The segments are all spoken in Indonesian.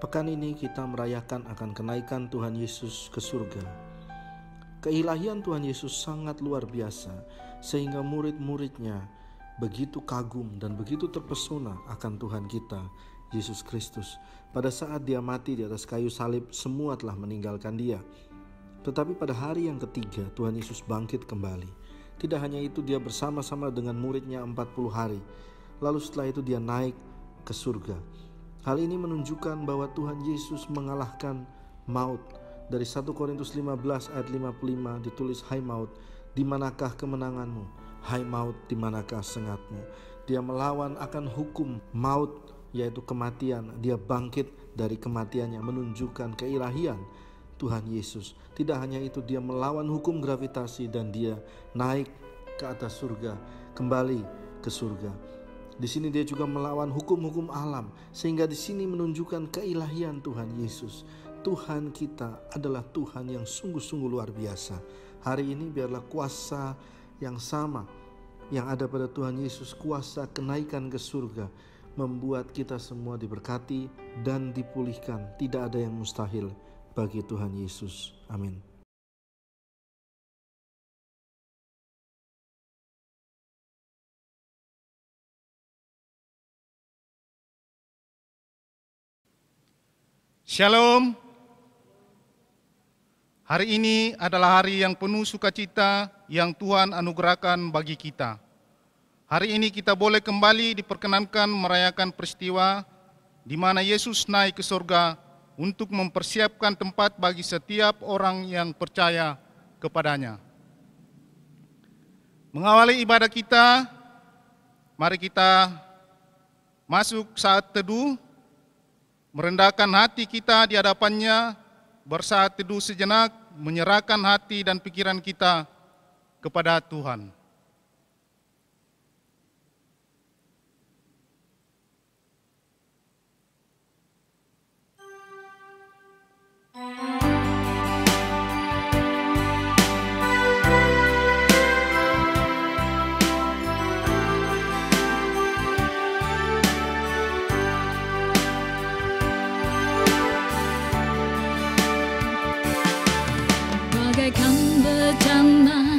Pekan ini kita merayakan akan kenaikan Tuhan Yesus ke surga. Keilahian Tuhan Yesus sangat luar biasa, sehingga murid-muridnya begitu kagum dan begitu terpesona akan Tuhan kita, Yesus Kristus. Pada saat dia mati di atas kayu salib, semua telah meninggalkan dia. Tetapi pada hari yang ketiga, Tuhan Yesus bangkit kembali. Tidak hanya itu, dia bersama-sama dengan muridnya 40 hari. Lalu setelah itu dia naik ke surga. Hal ini menunjukkan bahwa Tuhan Yesus mengalahkan maut. Dari 1 Korintus 15 ayat 55 ditulis, "Hai maut, di manakah kemenanganmu? Hai maut, di manakah sengatmu?" Dia melawan akan hukum maut, yaitu kematian. Dia bangkit dari kematiannya, menunjukkan keilahian Tuhan Yesus. Tidak hanya itu, dia melawan hukum gravitasi dan dia naik ke atas surga, kembali ke surga. Di sini dia juga melawan hukum-hukum alam, sehingga di sini menunjukkan keilahian Tuhan Yesus. Tuhan kita adalah Tuhan yang sungguh-sungguh luar biasa. Hari ini biarlah kuasa yang sama yang ada pada Tuhan Yesus, kuasa kenaikan ke surga, membuat kita semua diberkati dan dipulihkan. Tidak ada yang mustahil bagi Tuhan Yesus. Amin. Shalom. Hari ini adalah hari yang penuh sukacita yang Tuhan anugerahkan bagi kita. Hari ini kita boleh kembali diperkenankan merayakan peristiwa di mana Yesus naik ke surga untuk mempersiapkan tempat bagi setiap orang yang percaya kepadanya. Mengawali ibadah kita, mari kita masuk saat teduh, merendahkan hati kita di hadapannya, bersaat teduh sejenak, menyerahkan hati dan pikiran kita kepada Tuhan. Bagaikan bencana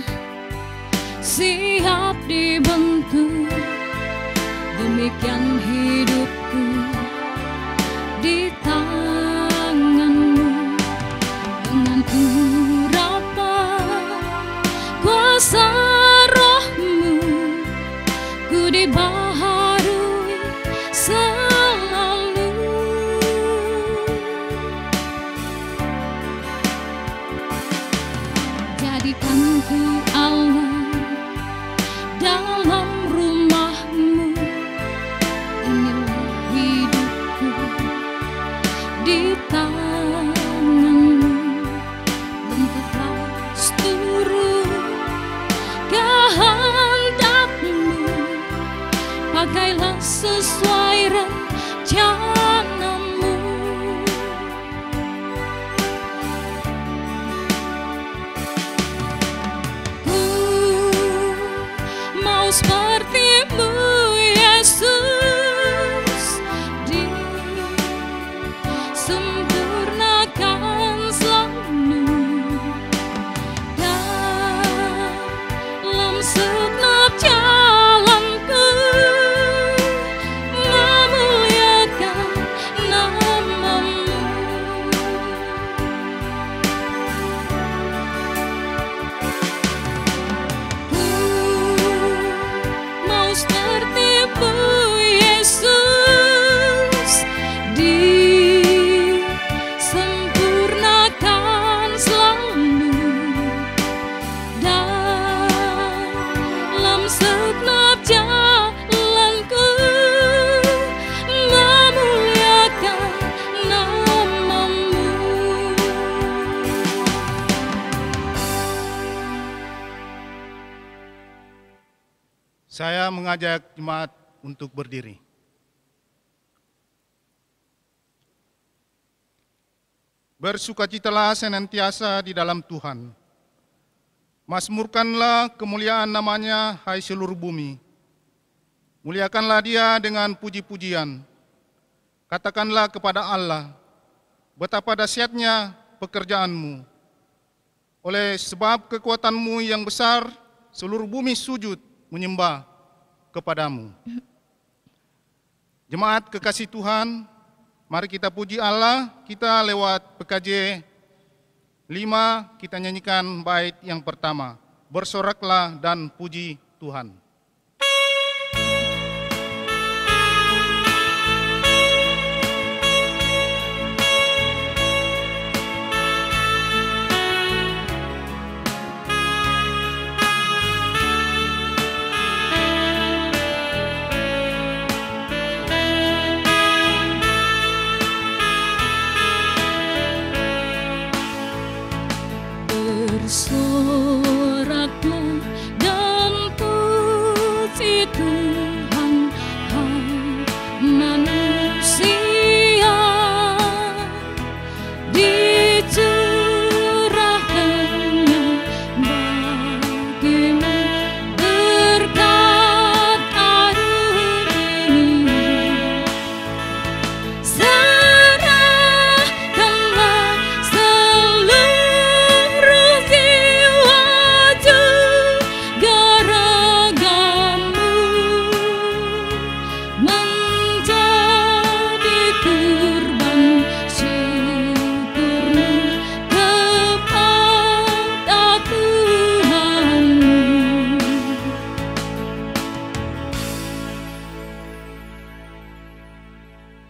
siap dibentuk, demikian hidupku di tanganmu. Dengan urapan kuasa rohmu, ku dibaharui selalu. Jadikan ku Allah dalam rumahmu, inilah hidupku di tanganmu. Bentuklah seluruh kehendakmu, pakailah sesuai rencanamu. Seperti-Mu Yesus, disempurnakan selalu dalam segenap jalanku, memuliakan nama-Mu. Seperti-Mu Yesus, disempurnakan selalu dalam segenap jalanku, memuliakan nama-Mu. Saya mengajak jemaat untuk berdiri. Bersukacitalah senantiasa di dalam Tuhan. Mazmurkanlah kemuliaan nama-Nya, hai seluruh bumi. Muliakanlah Dia dengan puji-pujian. Katakanlah kepada Allah, betapa dahsyatnya pekerjaanmu. Oleh sebab kekuatanmu yang besar, seluruh bumi sujud menyembah kepadamu. Jemaat kekasih Tuhan, mari kita puji Allah, kita lewat PKJ 5, kita nyanyikan bait yang pertama. Bersoraklah dan puji Tuhan. Bersoraklah dan puji Tuhan, hai manusia, dicurahkannya bagimu berkat karunia. Serahkanlah seluruh jiwa juga ragamu, menjadi kurban syukurmu kepada Tuhanmu.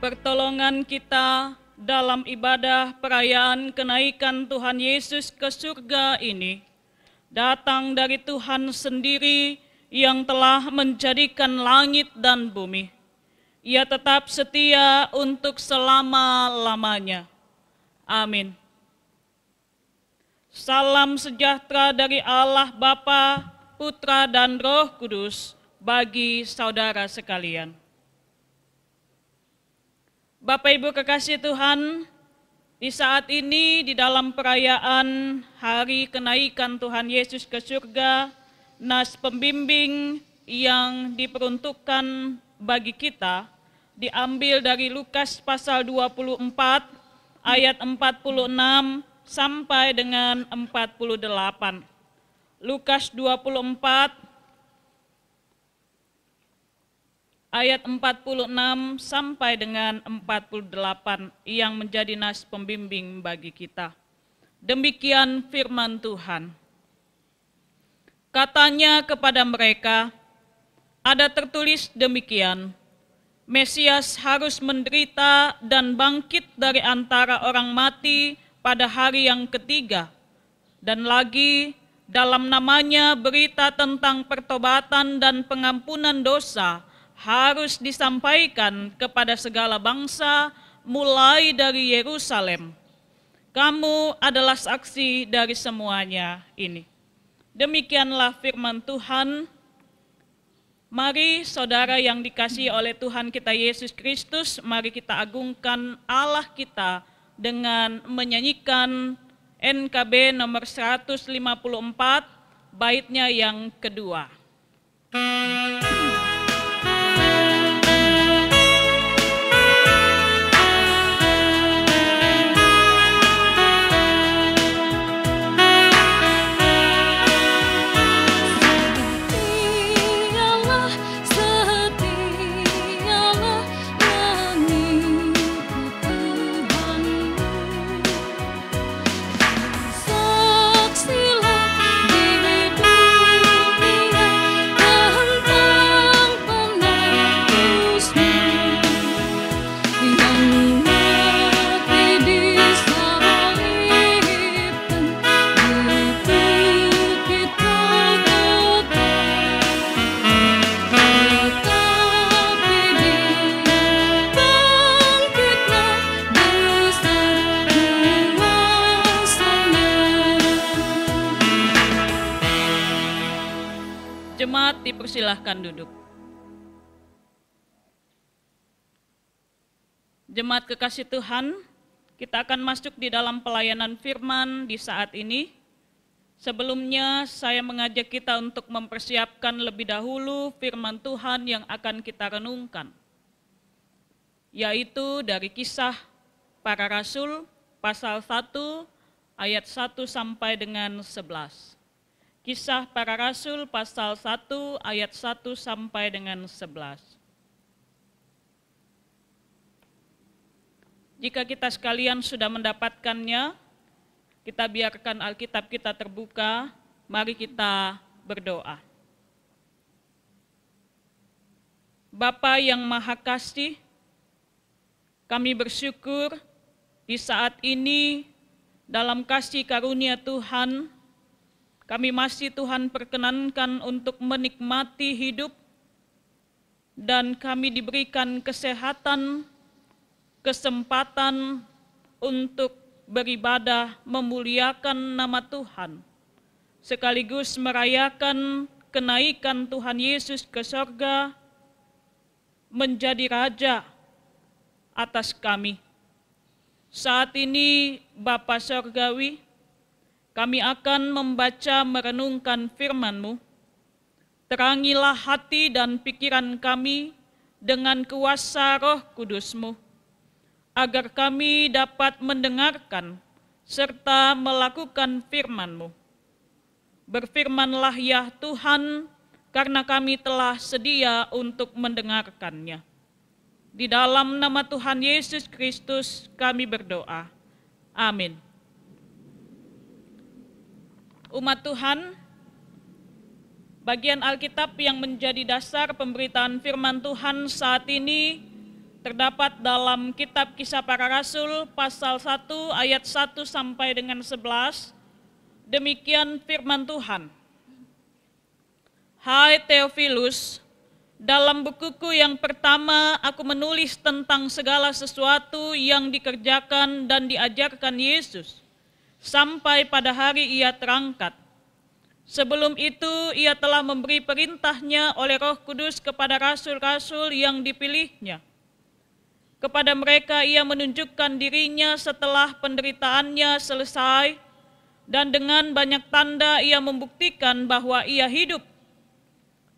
Pertolongan kita dalam ibadah perayaan kenaikan Tuhan Yesus ke surga ini datang dari Tuhan sendiri yang telah menjadikan langit dan bumi. Ia tetap setia untuk selama-lamanya. Amin. Salam sejahtera dari Allah Bapa, Putra, dan Roh Kudus bagi saudara sekalian. Bapak Ibu kekasih Tuhan, di saat ini di dalam perayaan hari kenaikan Tuhan Yesus ke surga, nas pembimbing yang diperuntukkan bagi kita diambil dari Lukas pasal 24 ayat 46 sampai dengan 48. Lukas 24 ayat 46 sampai dengan 48 yang menjadi nas pembimbing bagi kita. Demikian firman Tuhan. Katanya kepada mereka, ada tertulis demikian, Mesias harus menderita dan bangkit dari antara orang mati pada hari yang ketiga. Dan lagi, dalam namanya berita tentang pertobatan dan pengampunan dosa harus disampaikan kepada segala bangsa mulai dari Yerusalem. Kamu adalah saksi dari semuanya ini. Demikianlah firman Tuhan. Mari saudara yang dikasihi oleh Tuhan kita Yesus Kristus, mari kita agungkan Allah kita dengan menyanyikan NKB nomor 154, baitnya yang kedua. Jemaat dipersilahkan duduk. Jemaat kekasih Tuhan, kita akan masuk di dalam pelayanan firman di saat ini. Sebelumnya saya mengajak kita untuk mempersiapkan lebih dahulu firman Tuhan yang akan kita renungkan, yaitu dari Kisah Para Rasul pasal 1 ayat 1 sampai dengan 11. Kisah Para Rasul pasal 1 ayat 1 sampai dengan 11. Jika kita sekalian sudah mendapatkannya, kita biarkan Alkitab kita terbuka, mari kita berdoa. Bapa yang Maha Kasih, kami bersyukur di saat ini dalam kasih karunia Tuhan, kami masih Tuhan perkenankan untuk menikmati hidup dan kami diberikan kesehatan, kesempatan untuk beribadah memuliakan nama Tuhan, sekaligus merayakan kenaikan Tuhan Yesus ke sorga, menjadi Raja atas kami. Saat ini Bapa Sorgawi, kami akan membaca merenungkan firman-Mu. Terangilah hati dan pikiran kami dengan kuasa Roh Kudus-Mu, agar kami dapat mendengarkan serta melakukan firman-Mu. Berfirmanlah ya Tuhan, karena kami telah sedia untuk mendengarkannya. Di dalam nama Tuhan Yesus Kristus kami berdoa. Amin. Umat Tuhan, bagian Alkitab yang menjadi dasar pemberitaan firman Tuhan saat ini terdapat dalam kitab Kisah Para Rasul pasal 1 ayat 1 sampai dengan 11. Demikian firman Tuhan. Hai Theophilus, dalam bukuku yang pertama aku menulis tentang segala sesuatu yang dikerjakan dan diajarkan Yesus sampai pada hari ia terangkat. Sebelum itu ia telah memberi perintahnya oleh Roh Kudus kepada rasul-rasul yang dipilihnya. Kepada mereka ia menunjukkan dirinya setelah penderitaannya selesai, dan dengan banyak tanda ia membuktikan bahwa ia hidup.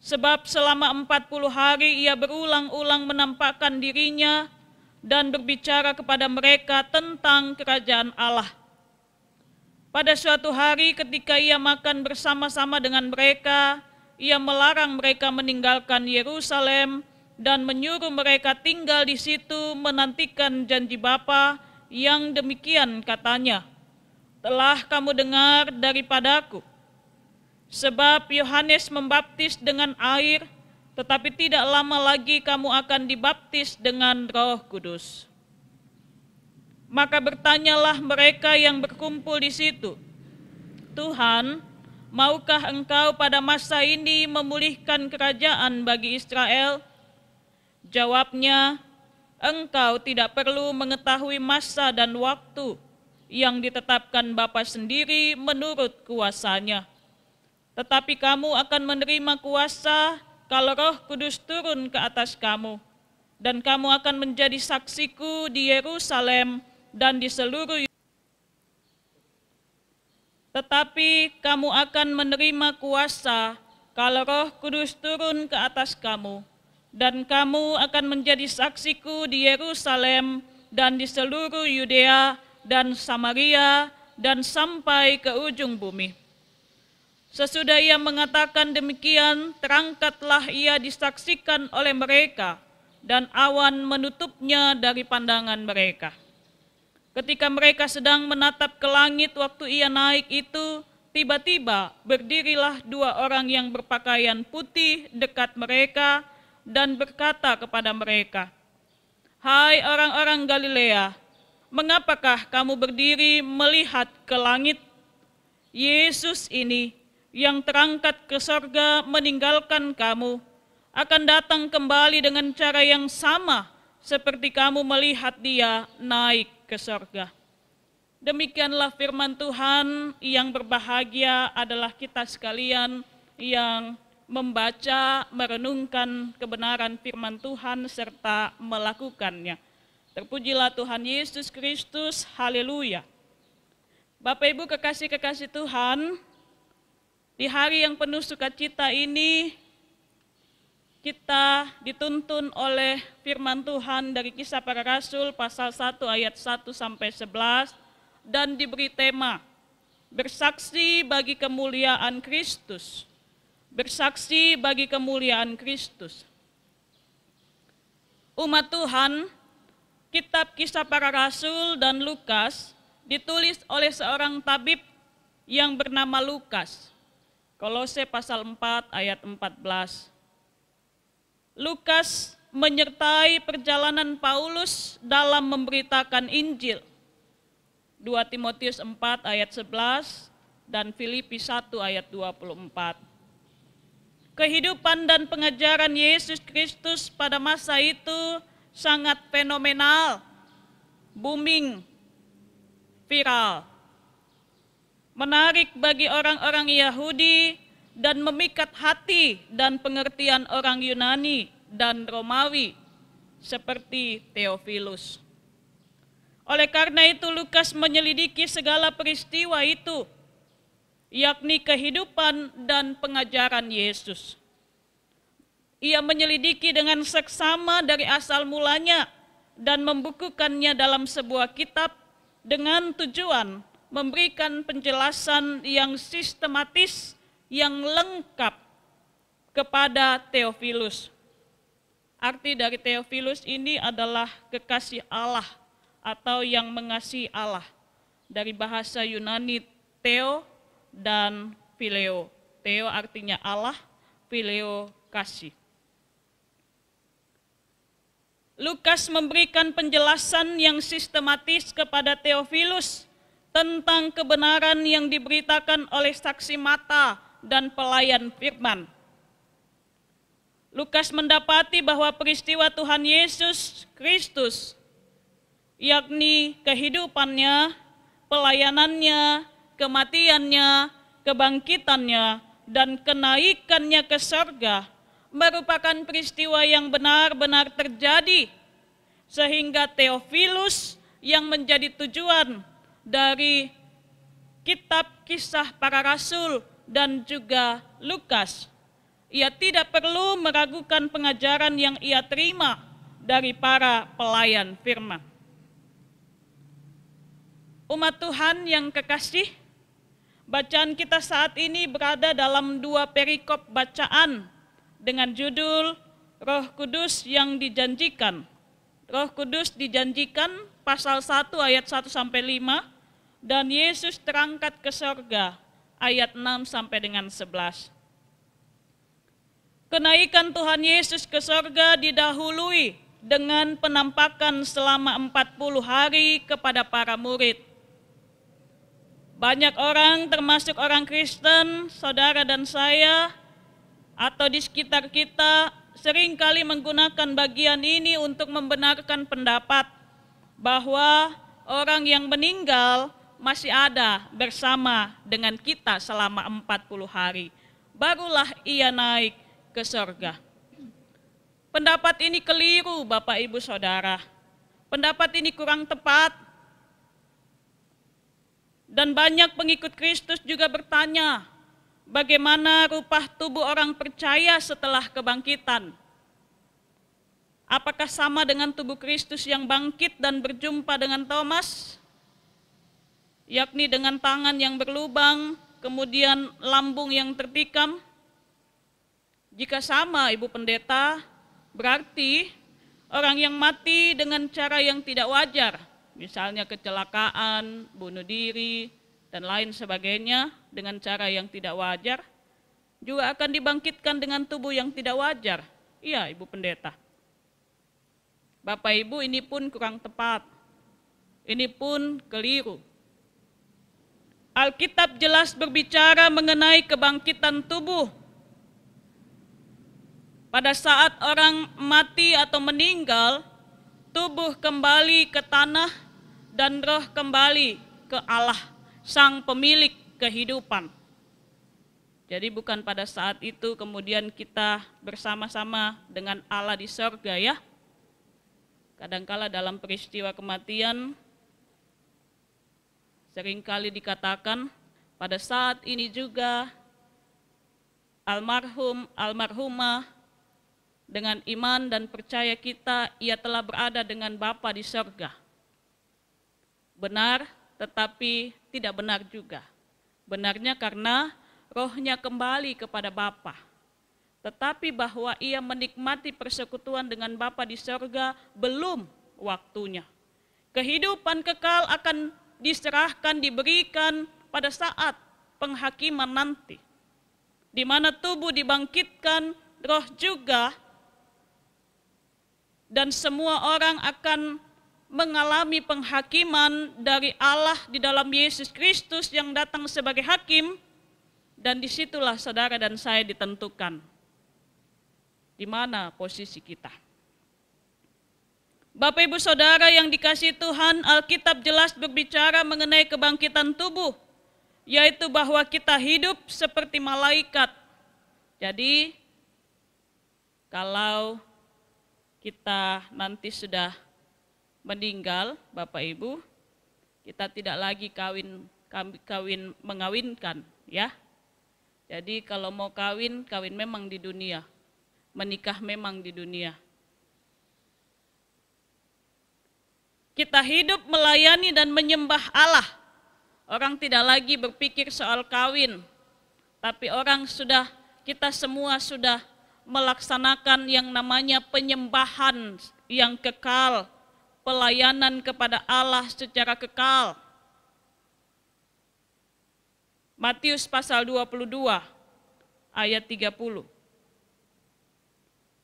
Sebab selama 40 hari ia berulang-ulang menampakkan dirinya dan berbicara kepada mereka tentang kerajaan Allah. Pada suatu hari ketika ia makan bersama-sama dengan mereka, ia melarang mereka meninggalkan Yerusalem dan menyuruh mereka tinggal di situ menantikan janji Bapa yang demikian katanya, telah kamu dengar daripadaku. Sebab Yohanes membaptis dengan air, tetapi tidak lama lagi kamu akan dibaptis dengan Roh Kudus. Maka bertanyalah mereka yang berkumpul di situ, Tuhan, maukah Engkau pada masa ini memulihkan kerajaan bagi Israel? Jawabnya, Engkau tidak perlu mengetahui masa dan waktu yang ditetapkan Bapa sendiri menurut kuasanya. Tetapi kamu akan menerima kuasa kalau Roh Kudus turun ke atas kamu, dan kamu akan menjadi saksiku di Yerusalem dan di seluruh Yudea. Tetapi kamu akan menerima kuasa kalau Roh Kudus turun ke atas kamu, dan kamu akan menjadi saksiku di Yerusalem dan di seluruh Yudea dan Samaria dan sampai ke ujung bumi. Sesudah ia mengatakan demikian, terangkatlah ia disaksikan oleh mereka, dan awan menutupnya dari pandangan mereka. Ketika mereka sedang menatap ke langit waktu ia naik itu, tiba-tiba berdirilah 2 orang yang berpakaian putih dekat mereka dan berkata kepada mereka, Hai orang-orang Galilea, mengapakah kamu berdiri melihat ke langit? Yesus ini yang terangkat ke sorga meninggalkan kamu, akan datang kembali dengan cara yang sama seperti kamu melihat dia naik ke sorga. Demikianlah firman Tuhan. Yang berbahagia adalah kita sekalian yang membaca, merenungkan kebenaran firman Tuhan serta melakukannya. Terpujilah Tuhan Yesus Kristus, haleluya. Bapak Ibu kekasih-kekasih Tuhan, di hari yang penuh sukacita ini, kita dituntun oleh firman Tuhan dari Kisah Para Rasul pasal 1 ayat 1 sampai 11 dan diberi tema bersaksi bagi kemuliaan Kristus. Bersaksi bagi kemuliaan Kristus. Umat Tuhan, kitab Kisah Para Rasul dan Lukas ditulis oleh seorang tabib yang bernama Lukas. Kolose pasal 4 ayat 14. Lukas menyertai perjalanan Paulus dalam memberitakan Injil. 2 Timotius 4 ayat 11 dan Filipi 1 ayat 24. Kehidupan dan pengajaran Yesus Kristus pada masa itu sangat fenomenal, booming, viral, menarik bagi orang-orang Yahudi dan memikat hati dan pengertian orang Yunani dan Romawi seperti Theophilus. Oleh karena itu Lukas menyelidiki segala peristiwa itu, yakni kehidupan dan pengajaran Yesus. Ia menyelidiki dengan seksama dari asal mulanya dan membukukannya dalam sebuah kitab dengan tujuan memberikan penjelasan yang sistematis, yang lengkap kepada Theophilus. Arti dari Theophilus ini adalah kekasih Allah atau yang mengasihi Allah. Dari bahasa Yunani Theo dan Phileo. Theo artinya Allah, Phileo kasih. Lukas memberikan penjelasan yang sistematis kepada Theophilus tentang kebenaran yang diberitakan oleh saksi mata dan pelayan firman. Lukas mendapati bahwa peristiwa Tuhan Yesus Kristus, yakni kehidupannya, pelayanannya, kematiannya, kebangkitannya, dan kenaikannya ke surga, merupakan peristiwa yang benar-benar terjadi, sehingga Theophilus yang menjadi tujuan dari kitab Kisah Para Rasul dan juga Lukas, ia tidak perlu meragukan pengajaran yang ia terima dari para pelayan firman. Umat Tuhan yang kekasih, bacaan kita saat ini berada dalam dua perikop bacaan dengan judul Roh Kudus yang dijanjikan. Roh Kudus dijanjikan pasal 1 ayat 1-5 dan Yesus terangkat ke surga ayat 6 sampai dengan 11. Kenaikan Tuhan Yesus ke surga didahului dengan penampakan selama 40 hari kepada para murid. Banyak orang termasuk orang Kristen, saudara dan saya, atau di sekitar kita seringkali menggunakan bagian ini untuk membenarkan pendapat bahwa orang yang meninggal masih ada bersama dengan kita selama 40 hari. Barulah ia naik ke surga. Pendapat ini keliru, Bapak Ibu Saudara. Pendapat ini kurang tepat. Dan banyak pengikut Kristus juga bertanya, bagaimana rupa tubuh orang percaya setelah kebangkitan? Apakah sama dengan tubuh Kristus yang bangkit dan berjumpa dengan Thomas? Yakni dengan tangan yang berlubang, kemudian lambung yang tertikam? Jika sama, Ibu Pendeta, berarti orang yang mati dengan cara yang tidak wajar, misalnya kecelakaan, bunuh diri, dan lain sebagainya dengan cara yang tidak wajar, juga akan dibangkitkan dengan tubuh yang tidak wajar. Iya, Ibu Pendeta. Bapak Ibu, ini pun kurang tepat. Ini pun keliru. Alkitab jelas berbicara mengenai kebangkitan tubuh. Pada saat orang mati atau meninggal, tubuh kembali ke tanah dan roh kembali ke Allah, Sang Pemilik kehidupan. Jadi bukan pada saat itu kemudian kita bersama-sama dengan Allah di surga ya. Kadangkala dalam peristiwa kematian seringkali dikatakan pada saat ini juga almarhum, almarhumah dengan iman dan percaya kita, ia telah berada dengan Bapa di surga. Benar, tetapi tidak benar juga. Benarnya karena rohnya kembali kepada Bapa. Tetapi bahwa ia menikmati persekutuan dengan Bapa di surga belum waktunya. Kehidupan kekal akan diserahkan, diberikan pada saat penghakiman nanti, di mana tubuh dibangkitkan, roh juga, dan semua orang akan mengalami penghakiman dari Allah di dalam Yesus Kristus yang datang sebagai hakim, dan disitulah saudara dan saya ditentukan di mana posisi kita. Bapak Ibu Saudara yang dikasihi Tuhan, Alkitab jelas berbicara mengenai kebangkitan tubuh, yaitu bahwa kita hidup seperti malaikat. Jadi, kalau kita nanti sudah meninggal, Bapak Ibu, kita tidak lagi mengawinkan, ya. Jadi kalau mau kawin memang di dunia, menikah memang di dunia. Kita hidup melayani dan menyembah Allah. Orang tidak lagi berpikir soal kawin, tapi kita semua sudah melaksanakan yang namanya penyembahan yang kekal, pelayanan kepada Allah secara kekal. Matius pasal 22 ayat 30.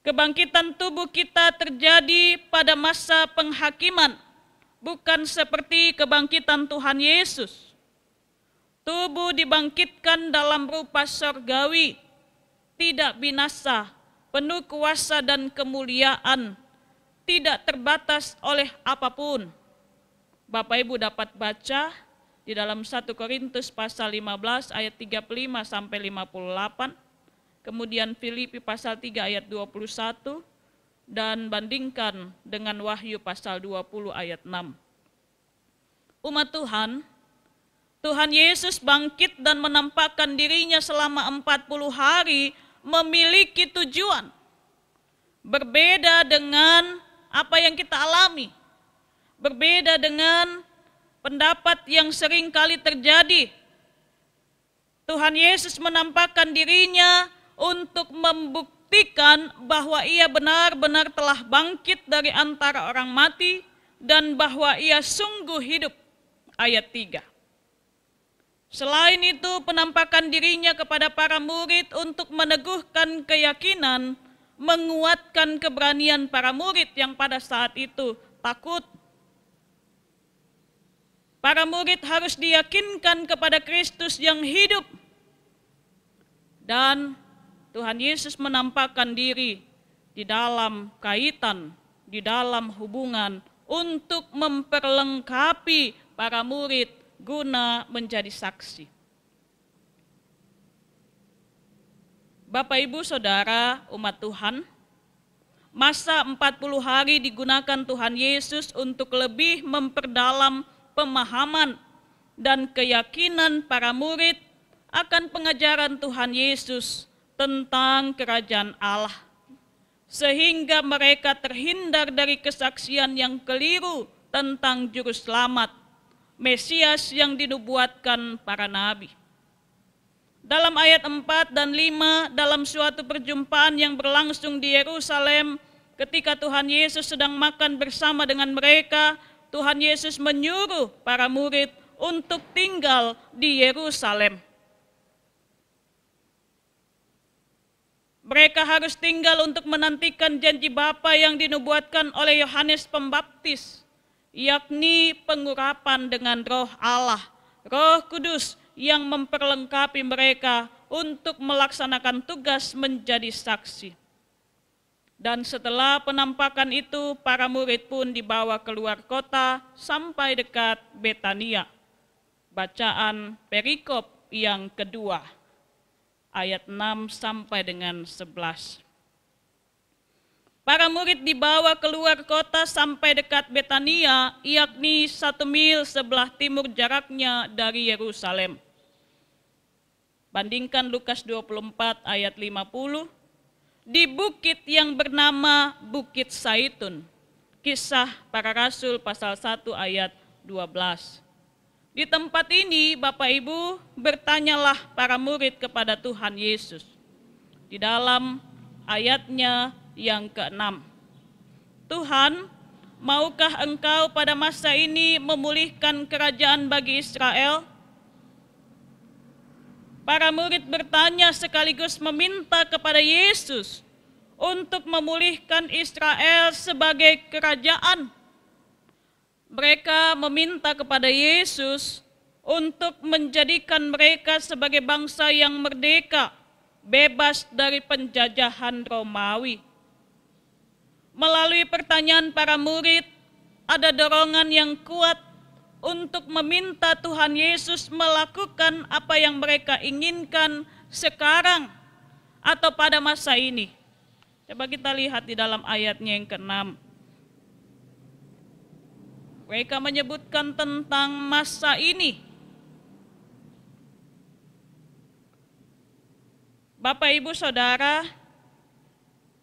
Kebangkitan tubuh kita terjadi pada masa penghakiman, bukan seperti kebangkitan Tuhan Yesus. Tubuh dibangkitkan dalam rupa surgawi, tidak binasa, penuh kuasa dan kemuliaan, tidak terbatas oleh apapun. Bapak Ibu dapat baca di dalam 1 Korintus pasal 15 ayat 35 sampai 58, kemudian Filipi pasal 3 ayat 21, dan bandingkan dengan Wahyu pasal 20 ayat 6. Umat Tuhan, Tuhan Yesus bangkit dan menampakkan dirinya selama 40 hari memiliki tujuan. Berbeda dengan apa yang kita alami. Berbeda dengan pendapat yang sering kali terjadi. Tuhan Yesus menampakkan dirinya untuk membuktikan bahwa ia benar-benar telah bangkit dari antara orang mati dan bahwa ia sungguh hidup. Ayat 3. Selain itu, penampakan dirinya kepada para murid untuk meneguhkan keyakinan, menguatkan keberanian para murid yang pada saat itu takut. Para murid harus diyakinkan kepada Kristus yang hidup. Dan Tuhan Yesus menampakkan diri di dalam kaitan, di dalam hubungan untuk memperlengkapi para murid guna menjadi saksi. Bapak Ibu Saudara umat Tuhan, masa 40 hari digunakan Tuhan Yesus untuk lebih memperdalam pemahaman dan keyakinan para murid akan pengajaran Tuhan Yesus tentang kerajaan Allah, sehingga mereka terhindar dari kesaksian yang keliru tentang juru selamat, Mesias yang dinubuatkan para nabi. Dalam ayat 4 dan 5, dalam suatu perjumpaan yang berlangsung di Yerusalem, ketika Tuhan Yesus sedang makan bersama dengan mereka, Tuhan Yesus menyuruh para murid untuk tinggal di Yerusalem. Mereka harus tinggal untuk menantikan janji Bapa yang dinubuatkan oleh Yohanes Pembaptis, yakni pengurapan dengan Roh Allah, Roh Kudus yang memperlengkapi mereka untuk melaksanakan tugas menjadi saksi. Dan setelah penampakan itu, para murid pun dibawa keluar kota sampai dekat Betania. Bacaan perikop yang kedua, ayat 6 sampai dengan 11. Para murid dibawa keluar kota sampai dekat Betania, yakni 1 mil sebelah timur jaraknya dari Yerusalem. Bandingkan Lukas 24 ayat 50, di bukit yang bernama Bukit Saitun. Kisah Para Rasul pasal 1 ayat 12. Di tempat ini, Bapak Ibu, bertanyalah para murid kepada Tuhan Yesus. Di dalam ayatnya yang ke-6. Tuhan, maukah Engkau pada masa ini memulihkan kerajaan bagi Israel? Para murid bertanya sekaligus meminta kepada Yesus untuk memulihkan Israel sebagai kerajaan. Mereka meminta kepada Yesus untuk menjadikan mereka sebagai bangsa yang merdeka, bebas dari penjajahan Romawi. Melalui pertanyaan para murid, ada dorongan yang kuat untuk meminta Tuhan Yesus melakukan apa yang mereka inginkan sekarang atau pada masa ini. Coba kita lihat di dalam ayatnya yang ke-6. Mereka menyebutkan tentang masa ini. Bapak, Ibu, Saudara,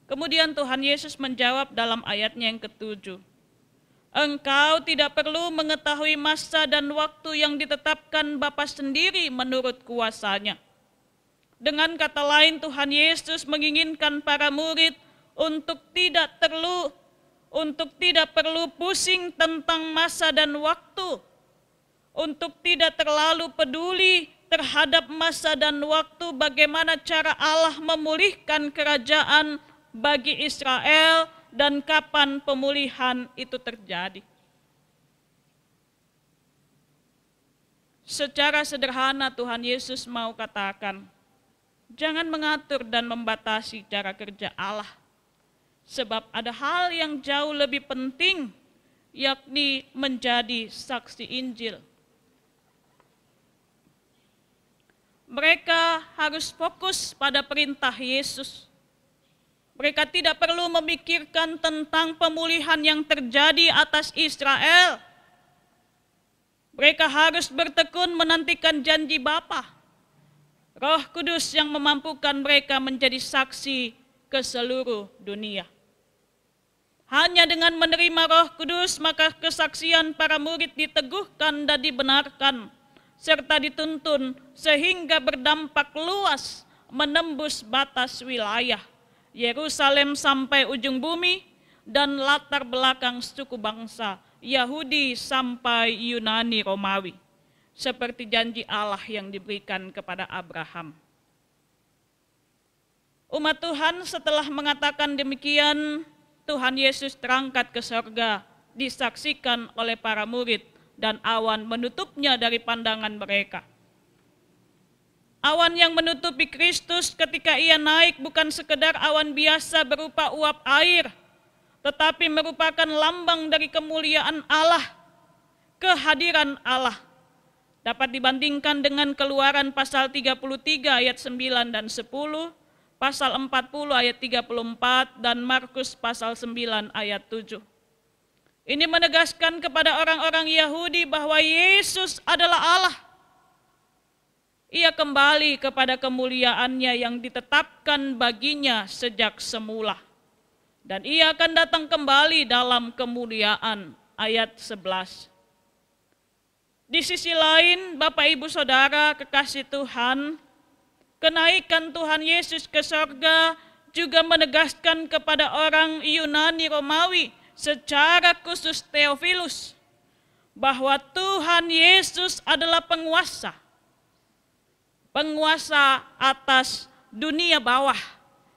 kemudian Tuhan Yesus menjawab dalam ayatnya yang ke-7. Engkau tidak perlu mengetahui masa dan waktu yang ditetapkan Bapa sendiri menurut kuasanya. Dengan kata lain, Tuhan Yesus menginginkan para murid untuk tidak perlu pusing tentang masa dan waktu, untuk tidak terlalu peduli terhadap masa dan waktu bagaimana cara Allah memulihkan kerajaan bagi Israel dan kapan pemulihan itu terjadi. Secara sederhana Tuhan Yesus mau katakan, jangan mengatur dan membatasi cara kerja Allah, sebab ada hal yang jauh lebih penting, yakni menjadi saksi Injil. Mereka harus fokus pada perintah Yesus. Mereka tidak perlu memikirkan tentang pemulihan yang terjadi atas Israel. Mereka harus bertekun menantikan janji Bapa, Roh Kudus yang memampukan mereka menjadi saksi ke seluruh dunia. Hanya dengan menerima Roh Kudus, maka kesaksian para murid diteguhkan dan dibenarkan, serta dituntun sehingga berdampak luas menembus batas wilayah Yerusalem sampai ujung bumi dan latar belakang suku bangsa Yahudi sampai Yunani Romawi, seperti janji Allah yang diberikan kepada Abraham. Umat Tuhan setelah mengatakan demikian, Tuhan Yesus terangkat ke surga, disaksikan oleh para murid, dan awan menutupnya dari pandangan mereka. Awan yang menutupi Kristus ketika ia naik bukan sekedar awan biasa berupa uap air, tetapi merupakan lambang dari kemuliaan Allah, kehadiran Allah. Dapat dibandingkan dengan Keluaran pasal 33 ayat 9 dan 10, pasal 40 ayat 34, dan Markus pasal 9 ayat 7. Ini menegaskan kepada orang-orang Yahudi bahwa Yesus adalah Allah. Ia kembali kepada kemuliaannya yang ditetapkan baginya sejak semula. Dan ia akan datang kembali dalam kemuliaan, ayat 11. Di sisi lain, Bapak, Ibu, Saudara, kekasih Tuhan, kenaikan Tuhan Yesus ke surga juga menegaskan kepada orang Yunani Romawi, secara khusus Theophilus, bahwa Tuhan Yesus adalah penguasa atas dunia bawah,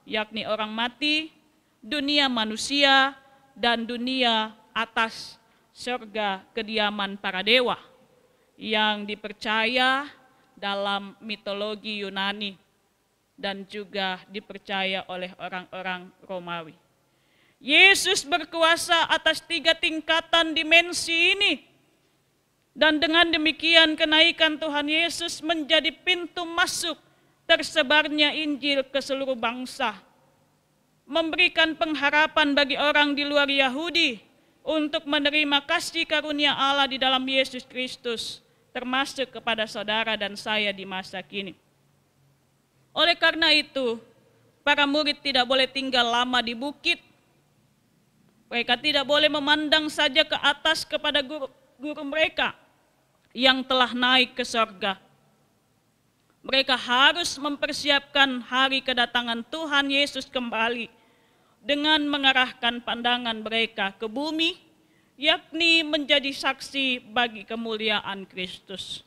yakni orang mati, dunia manusia, dan dunia atas surga kediaman para dewa yang dipercaya dalam mitologi Yunani dan juga dipercaya oleh orang-orang Romawi. Yesus berkuasa atas 3 tingkatan dimensi ini. Dan dengan demikian kenaikan Tuhan Yesus menjadi pintu masuk tersebarnya Injil ke seluruh bangsa. Memberikan pengharapan bagi orang di luar Yahudi untuk menerima kasih karunia Allah di dalam Yesus Kristus, termasuk kepada saudara dan saya di masa kini. Oleh karena itu, para murid tidak boleh tinggal lama di bukit. Mereka tidak boleh memandang saja ke atas kepada guru mereka, yang telah naik ke sorga. Mereka harus mempersiapkan hari kedatangan Tuhan Yesus kembali dengan mengarahkan pandangan mereka ke bumi, yakni menjadi saksi bagi kemuliaan Kristus.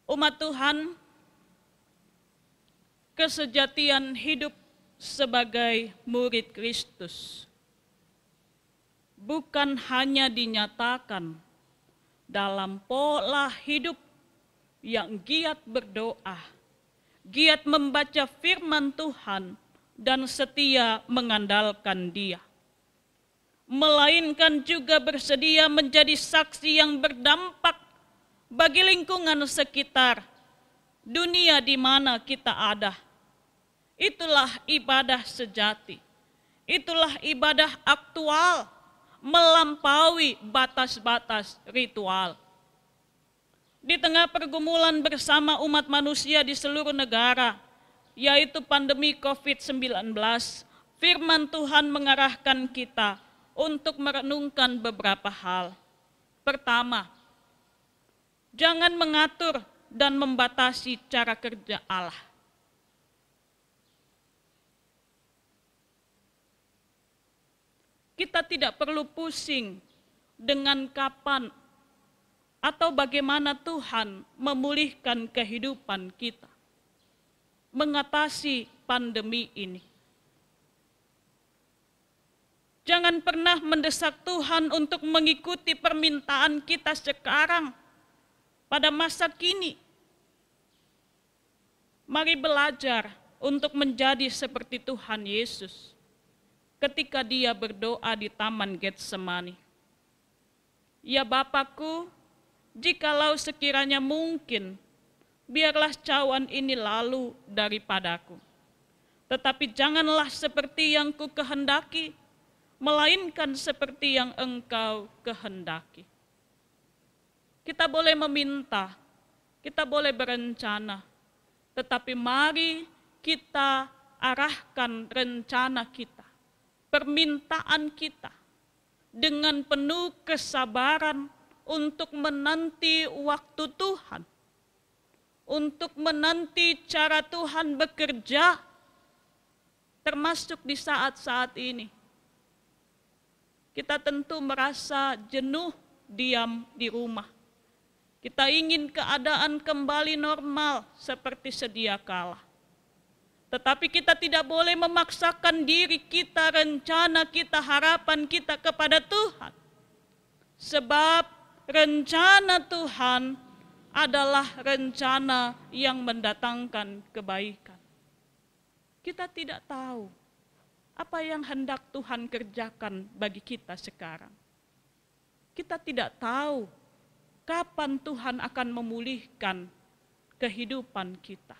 Umat Tuhan, kesejatian hidup sebagai murid Kristus bukan hanya dinyatakan dalam pola hidup yang giat berdoa, giat membaca firman Tuhan, dan setia mengandalkan Dia, melainkan juga bersedia menjadi saksi yang berdampak bagi lingkungan sekitar, dunia di mana kita ada. Itulah ibadah sejati, itulah ibadah aktual, melampaui batas-batas ritual. Di tengah pergumulan bersama umat manusia di seluruh negara, yaitu pandemi COVID-19, firman Tuhan mengarahkan kita untuk merenungkan beberapa hal. Pertama, jangan mengatur dan membatasi cara kerja Allah. Kita tidak perlu pusing dengan kapan atau bagaimana Tuhan memulihkan kehidupan kita, mengatasi pandemi ini. Jangan pernah mendesak Tuhan untuk mengikuti permintaan kita sekarang, pada masa kini. Mari belajar untuk menjadi seperti Tuhan Yesus ketika Dia berdoa di Taman Getsemani. Ya Bapakku, jikalau sekiranya mungkin, biarlah cawan ini lalu daripadaku. Tetapi janganlah seperti yang ku kehendaki, melainkan seperti yang Engkau kehendaki. Kita boleh meminta, kita boleh berencana, tetapi mari kita arahkan rencana kita, permintaan kita, dengan penuh kesabaran untuk menanti waktu Tuhan, untuk menanti cara Tuhan bekerja, termasuk di saat-saat ini. Kita tentu merasa jenuh diam di rumah. Kita ingin keadaan kembali normal seperti sedia kala. Tetapi kita tidak boleh memaksakan diri kita, rencana kita, harapan kita kepada Tuhan. Sebab rencana Tuhan adalah rencana yang mendatangkan kebaikan. Kita tidak tahu apa yang hendak Tuhan kerjakan bagi kita sekarang. Kita tidak tahu kapan Tuhan akan memulihkan kehidupan kita.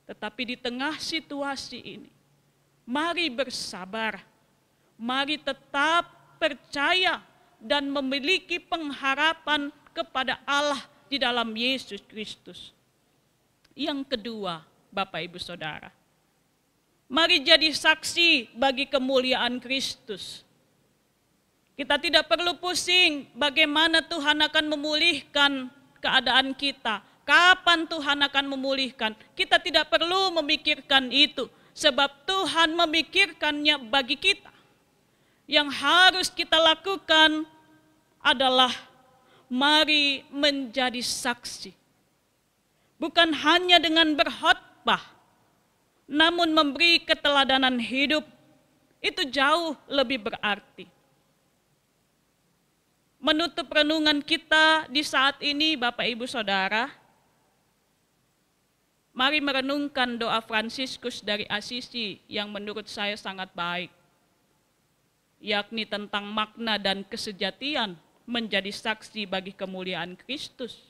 Tetapi di tengah situasi ini, mari bersabar, mari tetap percaya dan memiliki pengharapan kepada Allah di dalam Yesus Kristus. Yang kedua, Bapak Ibu Saudara, mari jadi saksi bagi kemuliaan Kristus. Kita tidak perlu pusing bagaimana Tuhan akan memulihkan keadaan kita, kapan Tuhan akan memulihkan. Kita tidak perlu memikirkan itu, sebab Tuhan memikirkannya bagi kita. Yang harus kita lakukan adalah mari menjadi saksi. Bukan hanya dengan berkhotbah, namun memberi keteladanan hidup, itu jauh lebih berarti. Menutup renungan kita di saat ini, Bapak Ibu Saudara, mari merenungkan doa Fransiskus dari Asisi yang menurut saya sangat baik, yakni tentang makna dan kesejatian menjadi saksi bagi kemuliaan Kristus,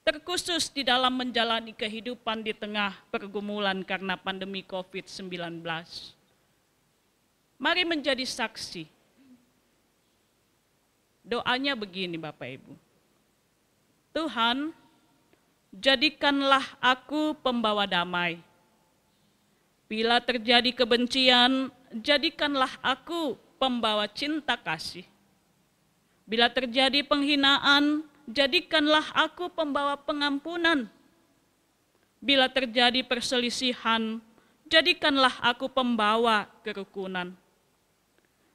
terkhusus di dalam menjalani kehidupan di tengah pergumulan karena pandemi COVID-19. Mari menjadi saksi. Doanya begini Bapak Ibu. Tuhan, jadikanlah aku pembawa damai. Bila terjadi kebencian, jadikanlah aku pembawa cinta kasih. Bila terjadi penghinaan, jadikanlah aku pembawa pengampunan. Bila terjadi perselisihan, jadikanlah aku pembawa kerukunan.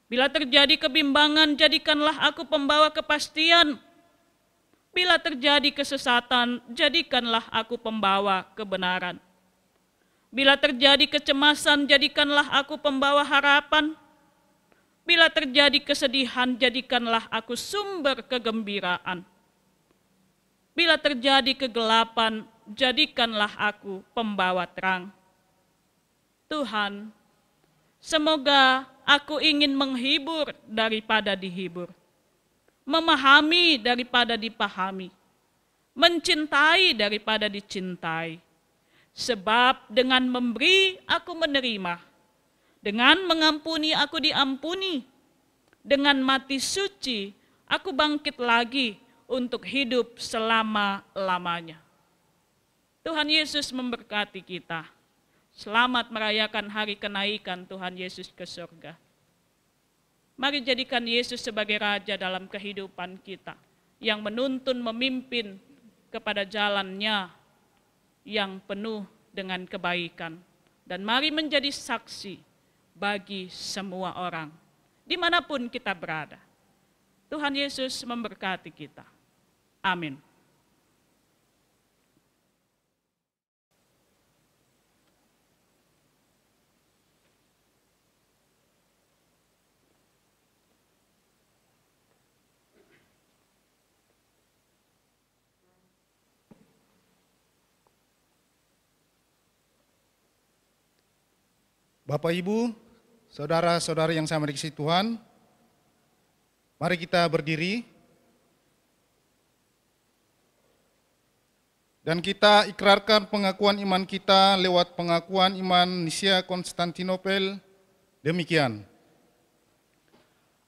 Bila terjadi kebimbangan, jadikanlah aku pembawa kepastian. Bila terjadi kesesatan, jadikanlah aku pembawa kebenaran. Bila terjadi kecemasan, jadikanlah aku pembawa harapan. Bila terjadi kesedihan, jadikanlah aku sumber kegembiraan. Bila terjadi kegelapan, jadikanlah aku pembawa terang. Tuhan, semoga aku ingin menghibur daripada dihibur, memahami daripada dipahami, mencintai daripada dicintai. Sebab dengan memberi aku menerima, dengan mengampuni aku diampuni, dengan mati suci aku bangkit lagi untuk hidup selama-lamanya. Tuhan Yesus memberkati kita. Selamat merayakan hari kenaikan Tuhan Yesus ke surga. Mari jadikan Yesus sebagai Raja dalam kehidupan kita, yang menuntun memimpin kepada jalannya yang penuh dengan kebaikan. Dan mari menjadi saksi bagi semua orang, dimanapun kita berada. Tuhan Yesus memberkati kita. Amin. Bapak, Ibu, saudara-saudari yang saya mengasihi Tuhan, mari kita berdiri dan kita ikrarkan pengakuan iman kita lewat pengakuan iman Nisia Konstantinopel. Demikian: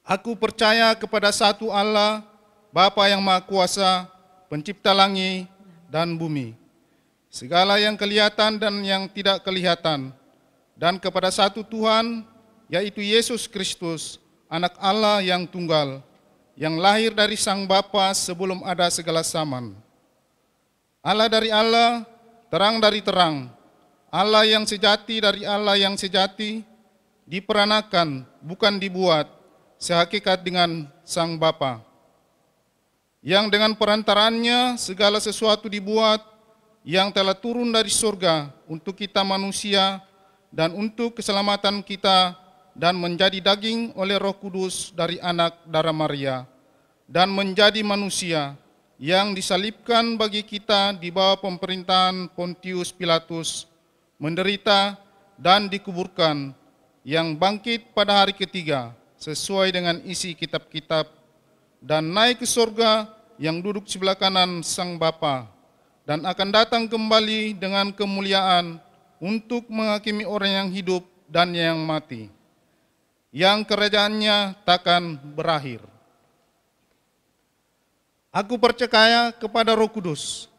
aku percaya kepada satu Allah, Bapa yang Maha Kuasa, pencipta langit dan bumi, segala yang kelihatan dan yang tidak kelihatan, dan kepada satu Tuhan, yaitu Yesus Kristus, Anak Allah yang tunggal, yang lahir dari Sang Bapa sebelum ada segala zaman. Allah dari Allah, terang dari terang, Allah yang sejati dari Allah yang sejati, diperanakan, bukan dibuat, sehakikat dengan Sang Bapa, yang dengan perantarannya segala sesuatu dibuat, yang telah turun dari surga untuk kita manusia, dan untuk keselamatan kita, dan menjadi daging oleh Roh Kudus dari anak darah Maria, dan menjadi manusia, yang disalibkan bagi kita di bawah pemerintahan Pontius Pilatus, menderita dan dikuburkan, yang bangkit pada hari ketiga, sesuai dengan isi kitab-kitab, dan naik ke surga, yang duduk sebelah kanan Sang Bapa, dan akan datang kembali dengan kemuliaan, untuk menghakimi orang yang hidup dan yang mati, yang kerajaannya takkan berakhir. Aku percaya kepada Roh Kudus,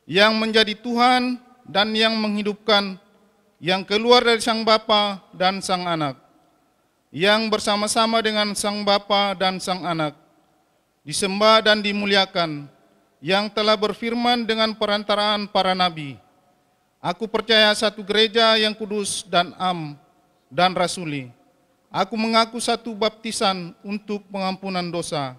yang menjadi Tuhan dan yang menghidupkan, yang keluar dari Sang Bapa dan Sang Anak, yang bersama-sama dengan Sang Bapa dan Sang Anak, disembah dan dimuliakan, yang telah berfirman dengan perantaraan para nabi. Aku percaya satu gereja yang kudus dan am dan rasuli. Aku mengaku satu baptisan untuk pengampunan dosa.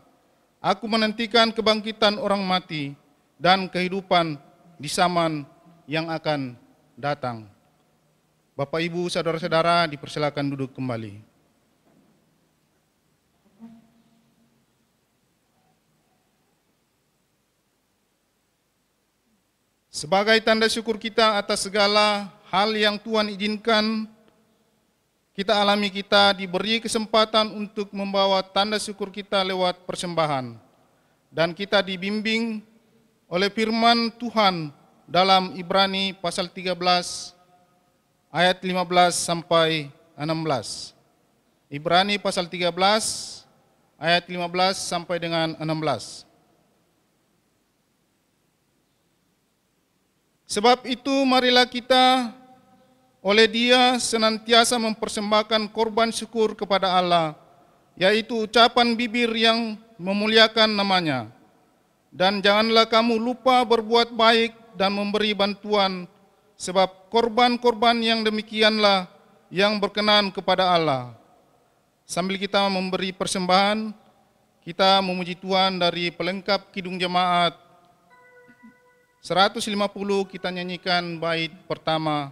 Aku menantikan kebangkitan orang mati dan kehidupan di zaman yang akan datang. Bapak, Ibu, saudara-saudara, dipersilakan duduk kembali. Sebagai tanda syukur kita atas segala hal yang Tuhan izinkan kita alami, kita diberi kesempatan untuk membawa tanda syukur kita lewat persembahan. Dan kita dibimbing oleh firman Tuhan dalam Ibrani pasal 13 ayat 15 sampai 16. Ibrani pasal 13 ayat 15 sampai dengan 16. Sebab itu marilah kita oleh Dia senantiasa mempersembahkan korban syukur kepada Allah, yaitu ucapan bibir yang memuliakan namanya. Dan janganlah kamu lupa berbuat baik dan memberi bantuan, sebab korban-korban yang demikianlah yang berkenan kepada Allah. Sambil kita memberi persembahan, kita memuji Tuhan dari pelengkap Kidung Jemaat 150. Kita nyanyikan bait pertama,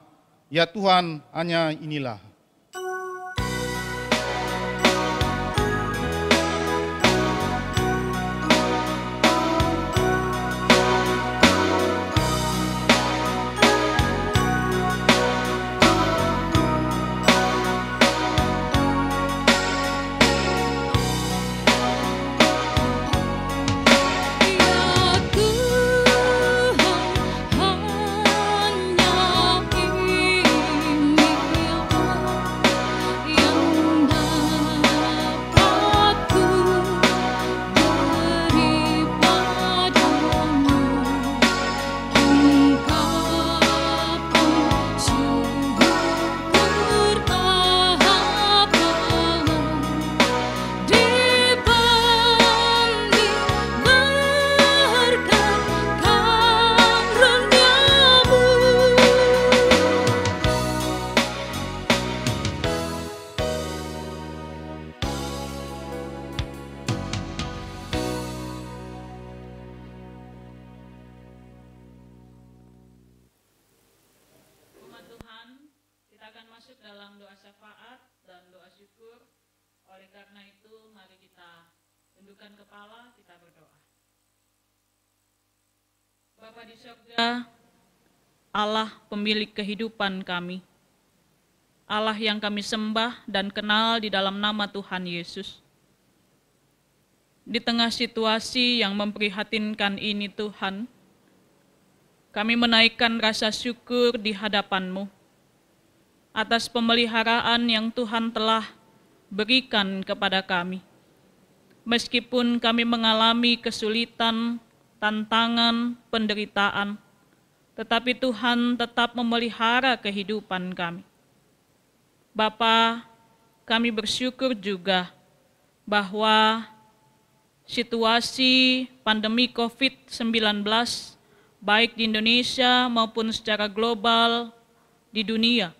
Ya Tuhan hanya inilah. Dalam doa syafaat dan doa syukur. Oleh karena itu, mari kita tundukkan kepala, kita berdoa. Bapa di surga, Allah pemilik kehidupan kami, Allah yang kami sembah dan kenal di dalam nama Tuhan Yesus. Di tengah situasi yang memprihatinkan ini Tuhan, kami menaikkan rasa syukur di hadapan-Mu atas pemeliharaan yang Tuhan telah berikan kepada kami. Meskipun kami mengalami kesulitan, tantangan, penderitaan, tetapi Tuhan tetap memelihara kehidupan kami. Bapa, kami bersyukur juga bahwa situasi pandemi COVID-19, baik di Indonesia maupun secara global di dunia,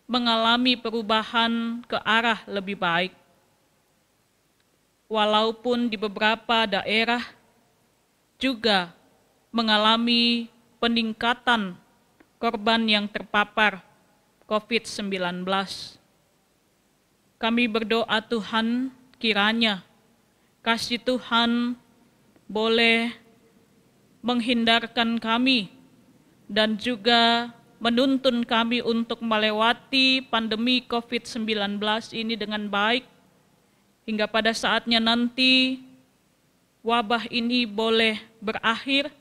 mengalami perubahan ke arah lebih baik. Walaupun di beberapa daerah juga mengalami peningkatan korban yang terpapar COVID-19. Kami berdoa Tuhan, kiranya kasih Tuhan boleh menghindarkan kami dan juga menuntun kami untuk melewati pandemi COVID-19 ini dengan baik, hingga pada saatnya nanti wabah ini boleh berakhir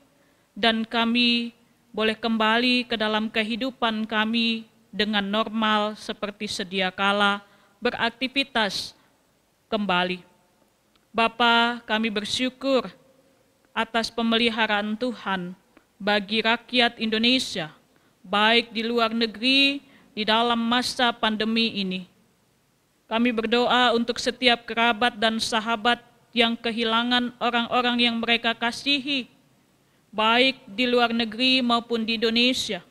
dan kami boleh kembali ke dalam kehidupan kami dengan normal seperti sedia kala beraktivitas kembali. Bapa, kami bersyukur atas pemeliharaan Tuhan bagi rakyat Indonesia, baik di luar negeri, di dalam masa pandemi ini. Kami berdoa untuk setiap kerabat dan sahabat yang kehilangan orang-orang yang mereka kasihi, baik di luar negeri maupun di Indonesia.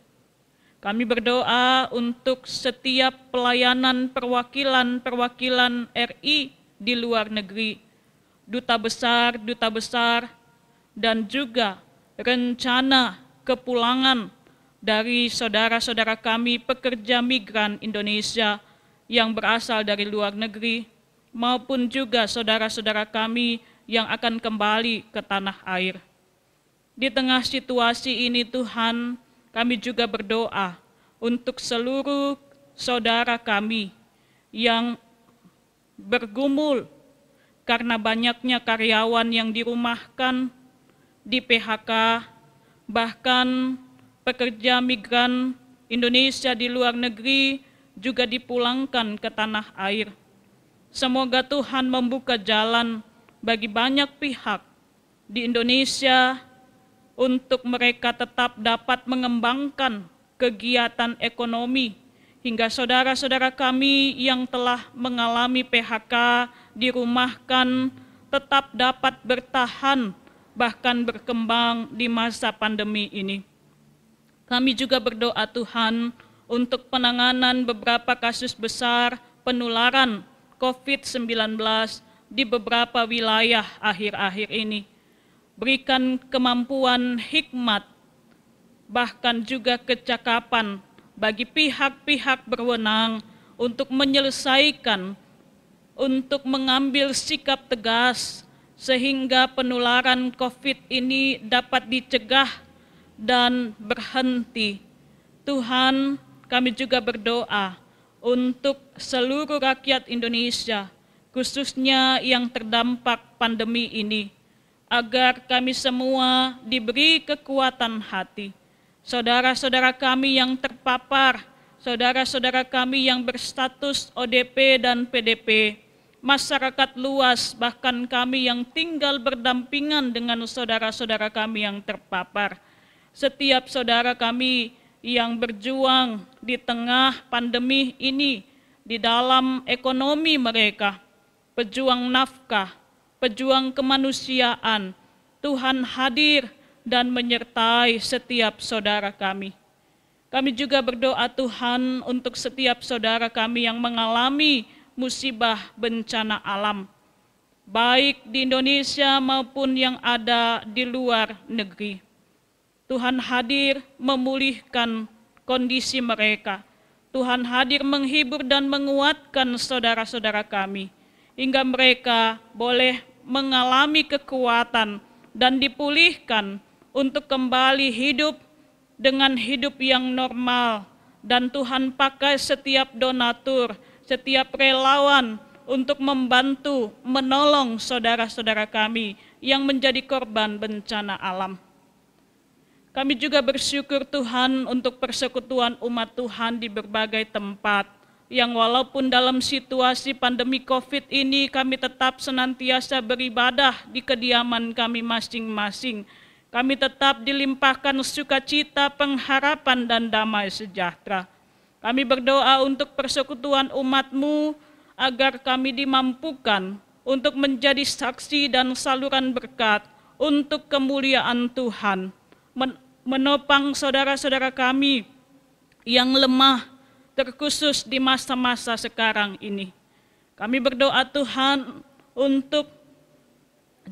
Kami berdoa untuk setiap pelayanan perwakilan RI di luar negeri, duta besar, dan juga rencana kepulangan dari saudara-saudara kami pekerja migran Indonesia yang berasal dari luar negeri, maupun juga saudara-saudara kami yang akan kembali ke tanah air. Di tengah situasi ini Tuhan, kami juga berdoa untuk seluruh saudara kami yang bergumul karena banyaknya karyawan yang dirumahkan, di PHK, bahkan pekerja migran Indonesia di luar negeri juga dipulangkan ke tanah air. Semoga Tuhan membuka jalan bagi banyak pihak di Indonesia untuk mereka tetap dapat mengembangkan kegiatan ekonomi, hingga saudara-saudara kami yang telah mengalami PHK, dirumahkan, tetap dapat bertahan bahkan berkembang di masa pandemi ini. Kami juga berdoa Tuhan untuk penanganan beberapa kasus besar penularan COVID-19 di beberapa wilayah akhir-akhir ini. Berikan kemampuan hikmat, bahkan juga kecakapan bagi pihak-pihak berwenang untuk menyelesaikan, untuk mengambil sikap tegas, sehingga penularan COVID ini dapat dicegah dan berhenti. Tuhan, kami juga berdoa untuk seluruh rakyat Indonesia, khususnya yang terdampak pandemi ini, agar kami semua diberi kekuatan hati. Saudara-saudara kami yang terpapar, saudara-saudara kami yang berstatus ODP dan PDP, masyarakat luas, bahkan kami yang tinggal berdampingan dengan saudara-saudara kami yang terpapar, setiap saudara kami yang berjuang di tengah pandemi ini, di dalam ekonomi mereka, pejuang nafkah, pejuang kemanusiaan, Tuhan hadir dan menyertai setiap saudara kami. Kami juga berdoa Tuhan untuk setiap saudara kami yang mengalami musibah bencana alam, baik di Indonesia maupun yang ada di luar negeri. Tuhan hadir memulihkan kondisi mereka. Tuhan hadir menghibur dan menguatkan saudara-saudara kami, hingga mereka boleh mengalami kekuatan dan dipulihkan untuk kembali hidup dengan hidup yang normal. Dan Tuhan pakai setiap donatur, setiap relawan untuk membantu, menolong saudara-saudara kami yang menjadi korban bencana alam. Kami juga bersyukur Tuhan untuk persekutuan umat Tuhan di berbagai tempat, yang walaupun dalam situasi pandemi COVID ini kami tetap senantiasa beribadah di kediaman kami masing-masing. Kami tetap dilimpahkan sukacita, pengharapan, dan damai sejahtera. Kami berdoa untuk persekutuan umat-Mu agar kami dimampukan untuk menjadi saksi dan saluran berkat untuk kemuliaan Tuhan, menopang saudara-saudara kami yang lemah, terkhusus di masa-masa sekarang ini. Kami berdoa Tuhan untuk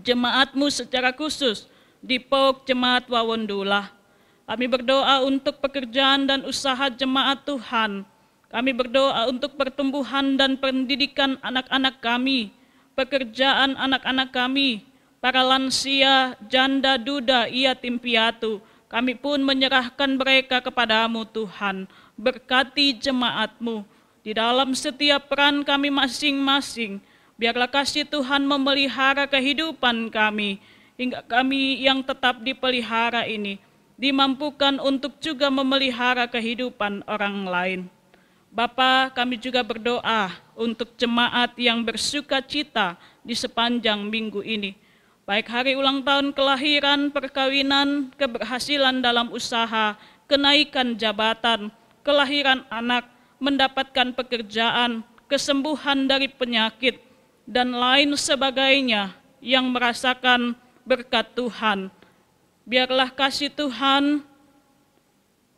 jemaat-Mu secara khusus di POK Jemaat Wawondola. Kami berdoa untuk pekerjaan dan usaha jemaat Tuhan. Kami berdoa untuk pertumbuhan dan pendidikan anak-anak kami, pekerjaan anak-anak kami, para lansia, janda, duda, yatim piatu. Kami pun menyerahkan mereka kepadamu Tuhan. Berkati jemaat-Mu di dalam setiap peran kami masing-masing. Biarlah kasih Tuhan memelihara kehidupan kami, hingga kami yang tetap dipelihara ini dimampukan untuk juga memelihara kehidupan orang lain. Bapa, kami juga berdoa untuk jemaat yang bersuka cita di sepanjang minggu ini, baik hari ulang tahun kelahiran, perkawinan, keberhasilan dalam usaha, kenaikan jabatan, kelahiran anak, mendapatkan pekerjaan, kesembuhan dari penyakit, dan lain sebagainya yang merasakan berkat Tuhan. Biarlah kasih Tuhan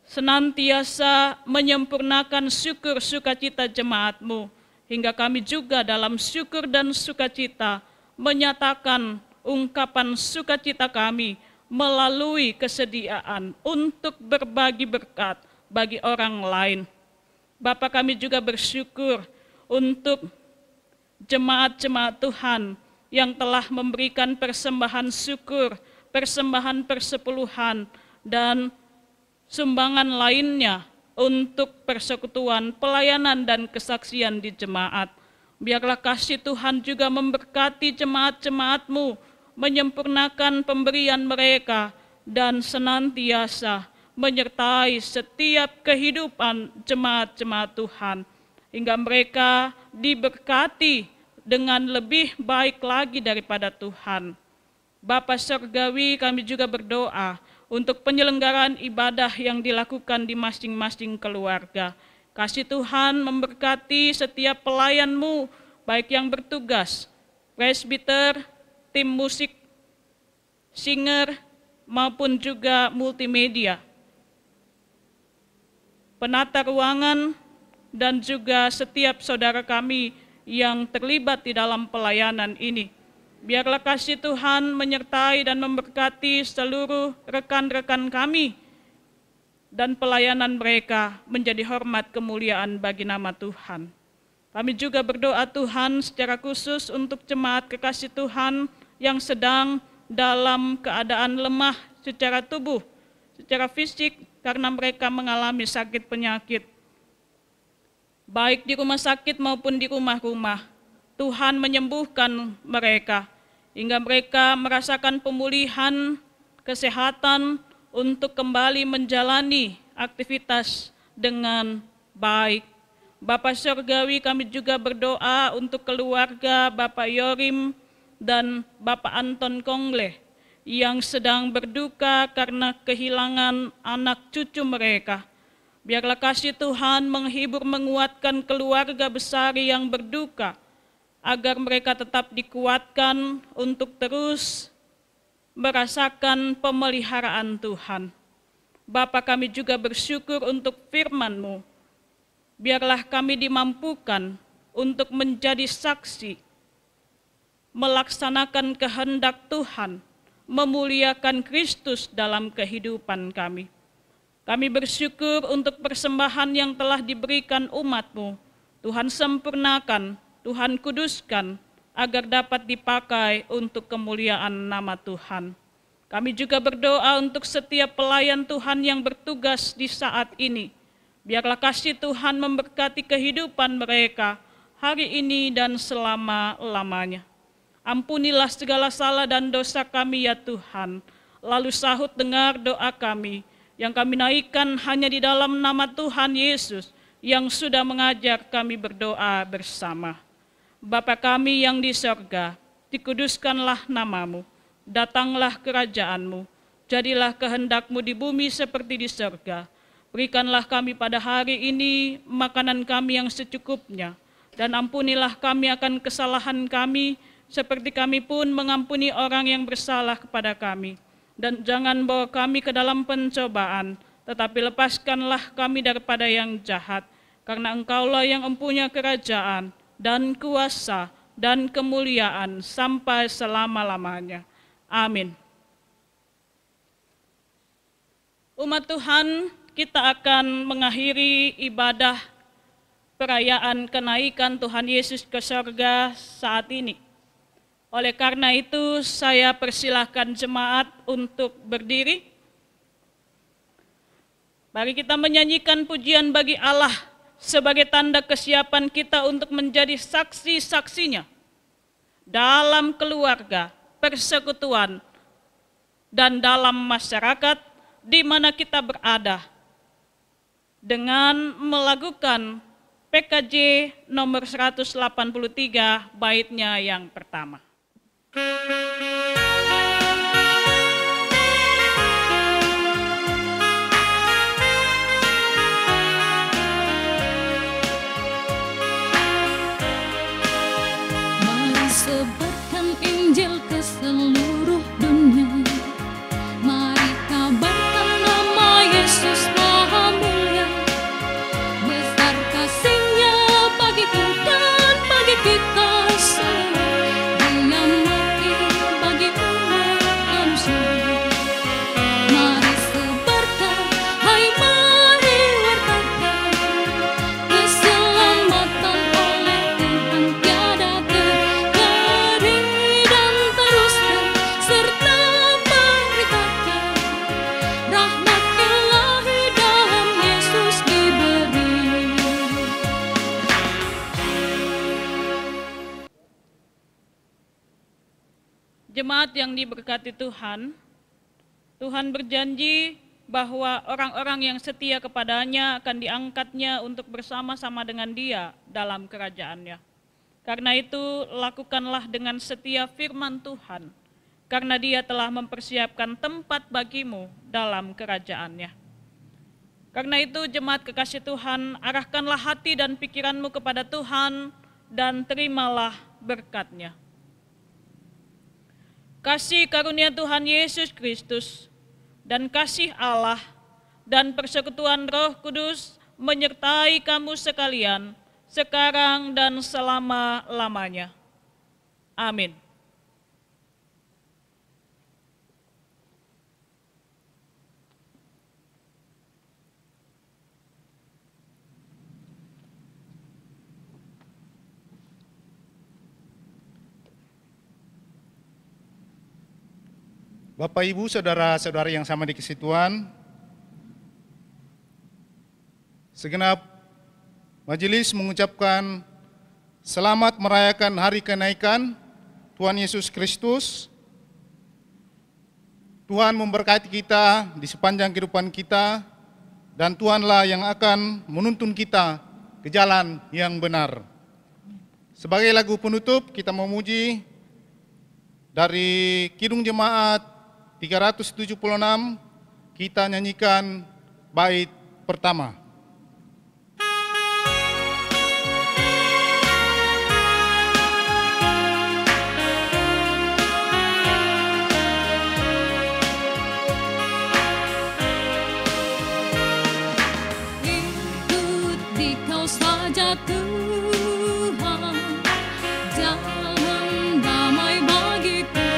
senantiasa menyempurnakan syukur sukacita jemaat-Mu, hingga kami juga dalam syukur dan sukacita menyatakan ungkapan sukacita kami melalui kesediaan untuk berbagi berkat bagi orang lain. Bapa, kami juga bersyukur untuk jemaat-jemaat Tuhan yang telah memberikan persembahan syukur, persembahan persepuluhan, dan sumbangan lainnya untuk persekutuan, pelayanan, dan kesaksian di jemaat. Biarlah kasih Tuhan juga memberkati jemaat-jemaat-Mu, menyempurnakan pemberian mereka, dan senantiasa menyertai setiap kehidupan jemaat-jemaat Tuhan, hingga mereka diberkati dengan lebih baik lagi daripada Tuhan. Bapa Surgawi, kami juga berdoa untuk penyelenggaraan ibadah yang dilakukan di masing-masing keluarga. Kasih Tuhan memberkati setiap pelayan-Mu, baik yang bertugas, presbiter, tim musik, singer, maupun juga multimedia, penata ruangan, dan juga setiap saudara kami yang terlibat di dalam pelayanan ini. Biarlah kasih Tuhan menyertai dan memberkati seluruh rekan-rekan kami dan pelayanan mereka menjadi hormat kemuliaan bagi nama Tuhan. Kami juga berdoa Tuhan secara khusus untuk jemaat kekasih Tuhan yang sedang dalam keadaan lemah secara tubuh, secara fisik karena mereka mengalami sakit penyakit. Baik di rumah sakit maupun di rumah-rumah, Tuhan menyembuhkan mereka hingga mereka merasakan pemulihan kesehatan untuk kembali menjalani aktivitas dengan baik. Bapak Surgawi, kami juga berdoa untuk keluarga Bapak Yorim dan Bapak Anton Kongle yang sedang berduka karena kehilangan anak cucu mereka. Biarlah kasih Tuhan menghibur, menguatkan keluarga besar yang berduka, agar mereka tetap dikuatkan untuk terus merasakan pemeliharaan Tuhan. Bapa, kami juga bersyukur untuk firman-Mu. Biarlah kami dimampukan untuk menjadi saksi, melaksanakan kehendak Tuhan, memuliakan Kristus dalam kehidupan kami. Kami bersyukur untuk persembahan yang telah diberikan umat-Mu. Tuhan sempurnakan, Tuhan kuduskan, agar dapat dipakai untuk kemuliaan nama Tuhan. Kami juga berdoa untuk setiap pelayan Tuhan yang bertugas di saat ini. Biarlah kasih Tuhan memberkati kehidupan mereka hari ini dan selama-lamanya. Ampunilah segala salah dan dosa kami ya Tuhan. Lalu sahut dengar doa kami yang kami naikkan hanya di dalam nama Tuhan Yesus yang sudah mengajar kami berdoa bersama. Bapa kami yang di sorga, dikuduskanlah nama-Mu, datanglah kerajaan-Mu, jadilah kehendak-Mu di bumi seperti di sorga. Berikanlah kami pada hari ini makanan kami yang secukupnya, dan ampunilah kami akan kesalahan kami, seperti kami pun mengampuni orang yang bersalah kepada kami. Dan jangan bawa kami ke dalam pencobaan, tetapi lepaskanlah kami daripada yang jahat, karena Engkaulah yang mempunyai kerajaan, dan kuasa, dan kemuliaan sampai selama-lamanya. Amin. Umat Tuhan, kita akan mengakhiri ibadah perayaan kenaikan Tuhan Yesus ke sorga saat ini. Oleh karena itu, saya persilahkan jemaat untuk berdiri. Mari kita menyanyikan pujian bagi Allah sebagai tanda kesiapan kita untuk menjadi saksi-saksinya dalam keluarga, persekutuan, dan dalam masyarakat di mana kita berada, dengan melakukan PKJ nomor 183 baitnya yang pertama. Sebarkan Injil ke seluruh dunia. Mari kabarkan nama Yesus Maha Mulia. Besar kasih-Nya bagiku dan bagi kita semua. Dia mati bagi umat manusia. Mari sebarkan, hai mari wartakan keselamatan oleh Tuhan tiada terkari, dan teruskan serta beritakan rahmat ilahi dalam Yesus diberi. Jemaat yang diberkati Tuhan, Tuhan berjanji bahwa orang-orang yang setia kepadanya akan diangkatnya untuk bersama-sama dengan Dia dalam kerajaan-Nya. Karena itu, lakukanlah dengan setia firman Tuhan, karena Dia telah mempersiapkan tempat bagimu dalam kerajaan-Nya. Karena itu, jemaat kekasih Tuhan, arahkanlah hati dan pikiranmu kepada Tuhan dan terimalah berkat-Nya. kasih karunia Tuhan Yesus Kristus, dan kasih Allah, dan persekutuan Roh Kudus menyertai kamu sekalian, sekarang dan selama-lamanya. Amin. Bapak, Ibu, saudara-saudara yang sama dikasihi Tuhan, segenap majelis mengucapkan selamat merayakan hari kenaikan Tuhan Yesus Kristus. Tuhan memberkati kita di sepanjang kehidupan kita, dan Tuhanlah yang akan menuntun kita ke jalan yang benar. Sebagai lagu penutup, kita memuji dari Kidung Jemaat 376, kita nyanyikan bait pertama. Hidup di Kau saja Tuhan, jalan damai bagiku.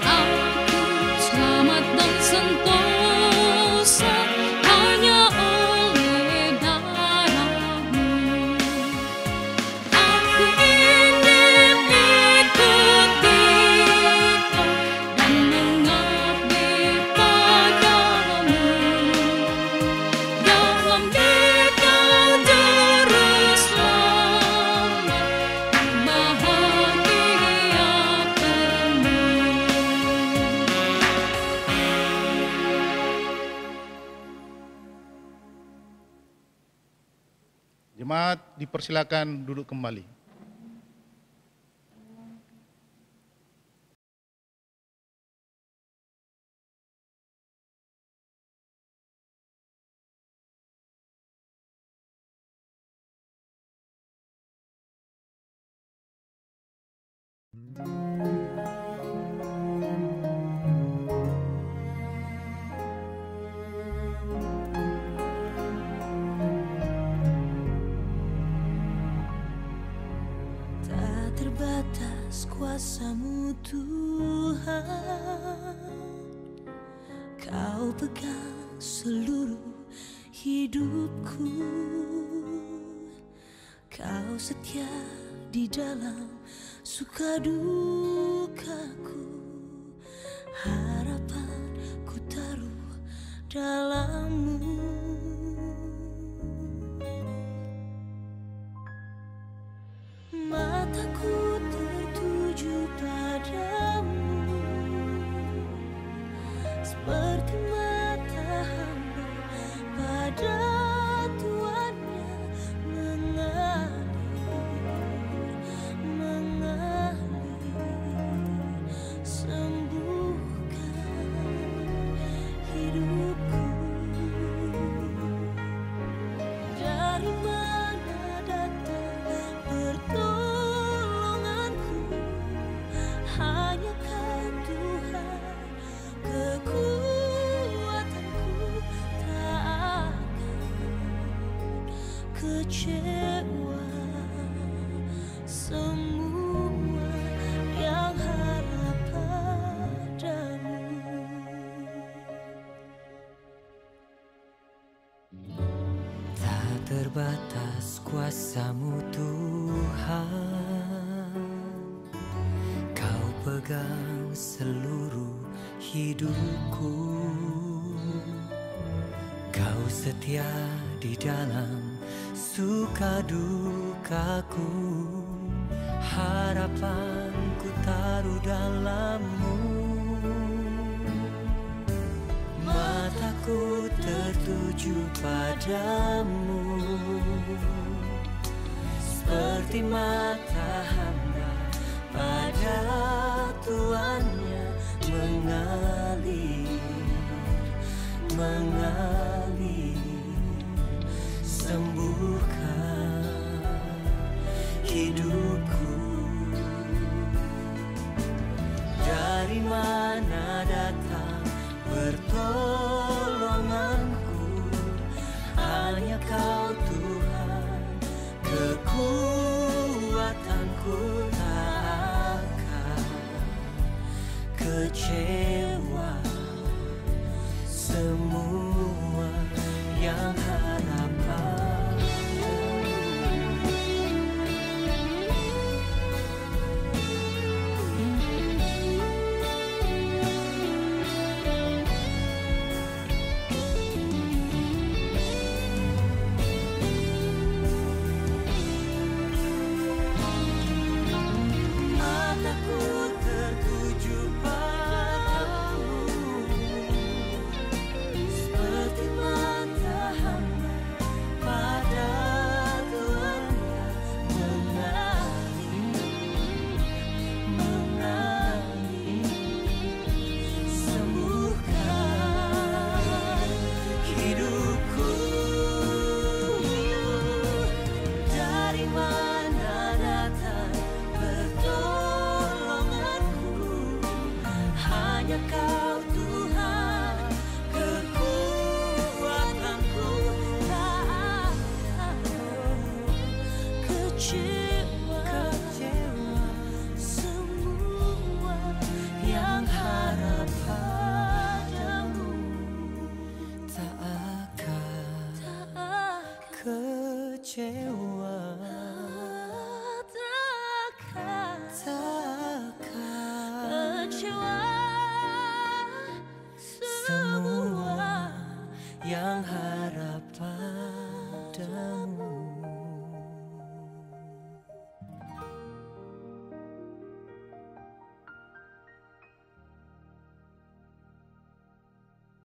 Aku selamat dan sentosa hanya oleh darah-Mu. Aku ingin ikuti Kau dan mengabdi padamu. Dalam Dikau juru selamat, bahagia penuh. Jemaat dipersilakan duduk kembali. Tak terbatas kuasa-Mu Tuhan, Kau pegang seluruh hidupku. Kau setia di dalam suka dukaku. Harapan ku taruh dalam-Mu. Mataku tertuju padamu, seperti mata hamba pada tuannya mengalir, sembuhkan hidupku. Dari mana datang pertolonganku? Hanya Kau Tuhan, kekuatanku. Tak akan kecewa, semua yang harap padamu. Tak terbatas kuasa-Mu Tuhan, Kau pegang seluruh hidupku. Kau setia di dalam suka dukaku. Harapanku taruh dalam-Mu. Mataku tertuju padamu, seperti mata hamba pada tuannya mengalir, sembuhkan hidupku. kecewa, semua yang harapan. Mataku tertuju padamu, seperti mata hamba pada Tuhannya mengalir. Sembuhkan hidupku, dari mana datang pertolonganku? Hanya Kau